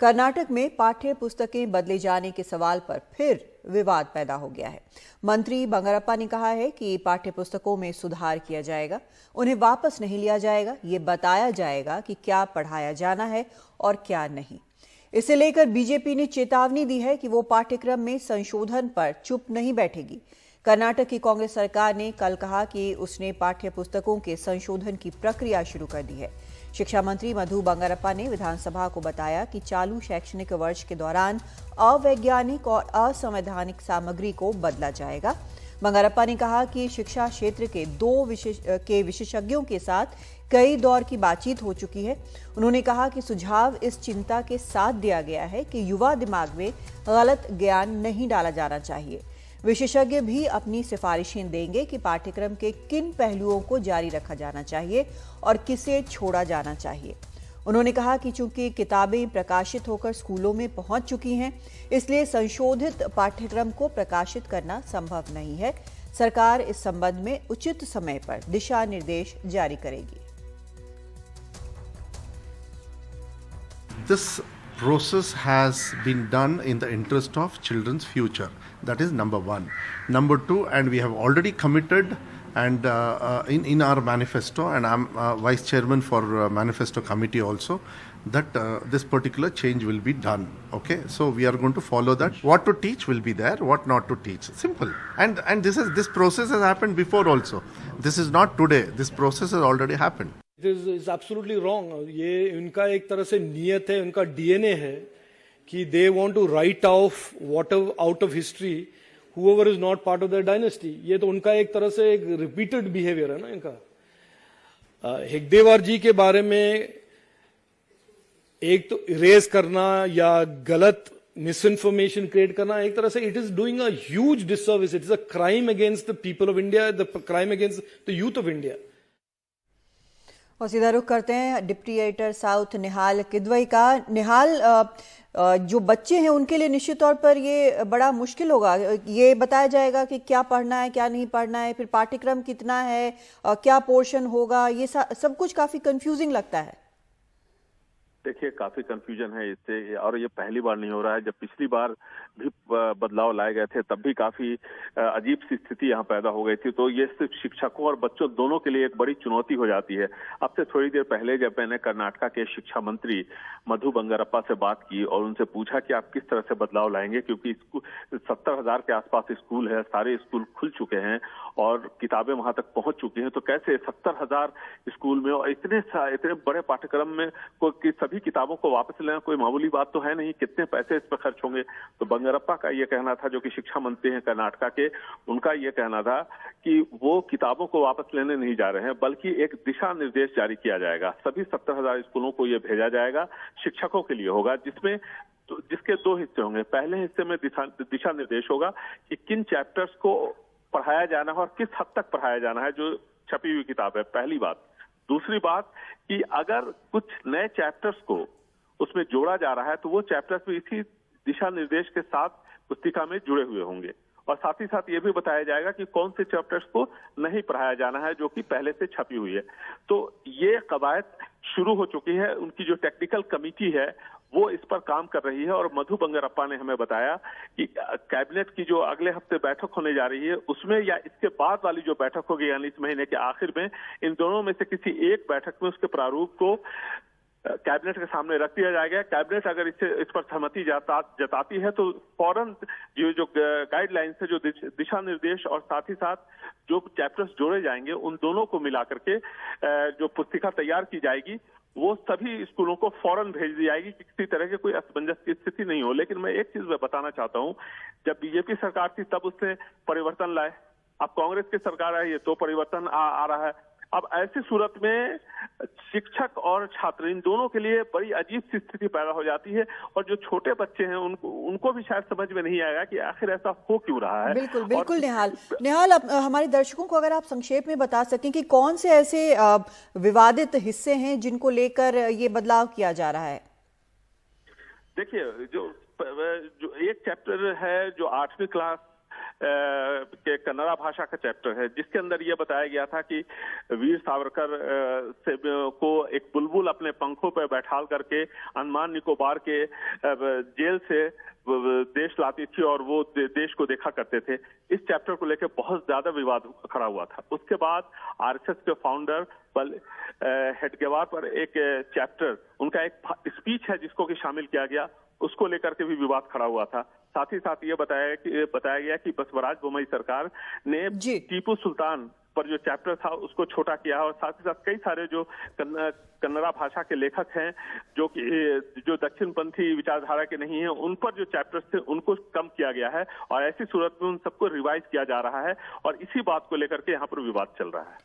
कर्नाटक में पाठ्य पुस्तकें बदले जाने के सवाल पर फिर विवाद पैदा हो गया है। मंत्री बंगारप्पा ने कहा है कि पाठ्य पुस्तकों में सुधार किया जाएगा, उन्हें वापस नहीं लिया जाएगा। ये बताया जाएगा कि क्या पढ़ाया जाना है और क्या नहीं। इसे लेकर बीजेपी ने चेतावनी दी है कि वो पाठ्यक्रम में संशोधन पर चुप नहीं बैठेगी। कर्नाटक की कांग्रेस सरकार ने कल कहा कि उसने पाठ्य पुस्तकों के संशोधन की प्रक्रिया शुरू कर दी है। शिक्षा मंत्री मधु बंगारप्पा ने विधानसभा को बताया कि चालू शैक्षणिक वर्ष के दौरान अवैज्ञानिक और असंवैधानिक सामग्री को बदला जाएगा। बंगारप्पा ने कहा कि शिक्षा क्षेत्र के विशेषज्ञों के साथ कई दौर की बातचीत हो चुकी है। उन्होंने कहा कि सुझाव इस चिंता के साथ दिया गया है कि युवा दिमाग में गलत ज्ञान नहीं डाला जाना चाहिए। विशेषज्ञ भी अपनी सिफारिशें देंगे कि पाठ्यक्रम के किन पहलुओं को जारी रखा जाना चाहिए और किसे छोड़ा जाना चाहिए। उन्होंने कहा कि चूंकि किताबें प्रकाशित होकर स्कूलों में पहुंच चुकी हैं, इसलिए संशोधित पाठ्यक्रम को प्रकाशित करना संभव नहीं है। सरकार इस संबंध में उचित समय पर दिशा निर्देश जारी करेगी। This process has been done in the interest of children's future. That is number one. Number two, and we have already committed and in our manifesto, and I'm vice chairman for manifesto committee also, that this particular change will be done. Okay, so we are going to follow that. What to teach will be there, what not to teach. Simple. And this process has happened before also. This is not today. This process has already happened. It is absolutely wrong. ये उनका एक तरह से नियत है, उनका DNA है कि they want to write off whatever out of history whoever is not part of their dynasty. ये तो उनका एक तरह से एक repeated behavior है ना इनका। हेगडेवार जी के बारे में एक तो इरेज करना या गलत misinformation create करना, एक तरह से it is doing a huge disservice. It is a crime against the people of India, the crime against the youth of India. और सीधा रुख करते हैं डिप्टी एडिटर साउथ निहाल किदवई का। निहाल, जो बच्चे हैं उनके लिए निश्चित तौर पर ये बड़ा मुश्किल होगा। ये बताया जाएगा कि क्या पढ़ना है, क्या नहीं पढ़ना है, फिर पाठ्यक्रम कितना है, क्या पोर्शन होगा, ये सब कुछ काफी कंफ्यूजिंग लगता है। देखिए, काफी कंफ्यूजन है इससे, और ये पहली बार नहीं हो रहा है। जब पिछली बार भी बदलाव लाए गए थे तब भी काफी अजीब सी स्थिति यहाँ पैदा हो गई थी। तो ये सिर्फ शिक्षकों और बच्चों दोनों के लिए एक बड़ी चुनौती हो जाती है। अब से थोड़ी देर पहले जब मैंने कर्नाटक के शिक्षा मंत्री मधु बंगारप्पा से बात की और उनसे पूछा कि आप किस तरह से बदलाव लाएंगे, क्योंकि 70,000 के आसपास स्कूल है, सारे स्कूल खुल चुके हैं और किताबें वहां तक पहुंच चुकी हैं, तो कैसे 70,000 स्कूल में और इतने बड़े पाठ्यक्रम में सभी किताबों को वापस लेना कोई मामूली बात तो है नहीं। कितने पैसे इस पर खर्च होंगे। तो बंगारप्पा का ये कहना था, जो कि शिक्षा मंत्री हैं कर्नाटक के, उनका ये कहना था कि वो किताबों को वापस लेने नहीं जा रहे हैं, बल्कि एक दिशा निर्देश जारी किया जाएगा। सभी 70,000 स्कूलों को ये भेजा जाएगा, शिक्षकों के लिए होगा, जिसके 2 हिस्से होंगे। पहले हिस्से में दिशा निर्देश होगा कि किन चैप्टर्स को पढ़ाया जाना है और किस हद तक पढ़ाया जाना है, जो छपी हुई किताब है, पहली बात। दूसरी बात कि अगर कुछ नए चैप्टर्स को उसमें जोड़ा जा रहा है तो वो चैप्टर्स भी इसी दिशा निर्देश के साथ पुस्तिका में जुड़े हुए होंगे। और साथ ही साथ ये भी बताया जाएगा कि कौन से चैप्टर्स को नहीं पढ़ाया जाना है, जो कि पहले से छपी हुई है। तो ये कवायद शुरू हो चुकी है। उनकी जो टेक्निकल कमेटी है वो इस पर काम कर रही है। और मधु बंगारप्पा ने हमें बताया कि कैबिनेट की जो अगले हफ्ते बैठक होने जा रही है, उसमें या इसके बाद वाली जो बैठक होगी, यानी इस महीने के आखिर में, इन दोनों में से किसी एक बैठक में उसके प्रारूप को कैबिनेट के सामने रख दिया जाएगा। कैबिनेट अगर इस पर सहमति जताती है तो फौरन जो गाइडलाइंस है, जो दिशा निर्देश और साथ ही साथ जो चैप्टर्स जोड़े जाएंगे, उन दोनों को मिला करके जो पुस्तिका तैयार की जाएगी, वो सभी स्कूलों को फौरन भेज दी जाएगी कि किसी तरह की कोई असमंजस की स्थिति नहीं हो। लेकिन मैं एक चीज बताना चाहता हूं, जब बीजेपी सरकार थी तब उसने परिवर्तन लाए, अब कांग्रेस की सरकार आई है तो परिवर्तन आ रहा है। अब ऐसी सूरत में शिक्षक और छात्र इन दोनों के लिए बड़ी अजीब सी स्थिति पैदा हो जाती है, और जो छोटे बच्चे हैं उनको भी शायद समझ में नहीं आएगा कि आखिर ऐसा हो क्यों रहा है। बिल्कुल बिल्कुल। निहाल, हमारे दर्शकों को अगर आप संक्षेप में बता सकें कि कौन से ऐसे विवादित हिस्से हैं जिनको लेकर ये बदलाव किया जा रहा है। देखिए, जो एक चैप्टर है जो 8वीं क्लास के कन्नड़ा भाषा का चैप्टर है, जिसके अंदर ये बताया गया था कि वीर सावरकर को एक बुलबुल अपने पंखों पर बैठाल करके अंडमान निकोबार के जेल से देश लाती थी और वो देश को देखा करते थे। इस चैप्टर को लेकर बहुत ज्यादा विवाद खड़ा हुआ था। उसके बाद आरएसएस के फाउंडर हेडगेवार पर एक चैप्टर, उनका एक स्पीच है जिसको कि शामिल किया गया, उसको लेकर के भी विवाद खड़ा हुआ था। साथ ही साथ ये बताया गया कि बसवराज बोम्मई सरकार ने टीपू सुल्तान पर जो चैप्टर था उसको छोटा किया है और साथ ही साथ कई सारे जो कन्नड़ा भाषा के लेखक हैं जो दक्षिणपंथी विचारधारा के नहीं हैं, उन पर जो चैप्टर्स थे उनको कम किया गया है और ऐसी सूरत में उन सबको रिवाइज किया जा रहा है और इसी बात को लेकर के यहाँ पर विवाद चल रहा है।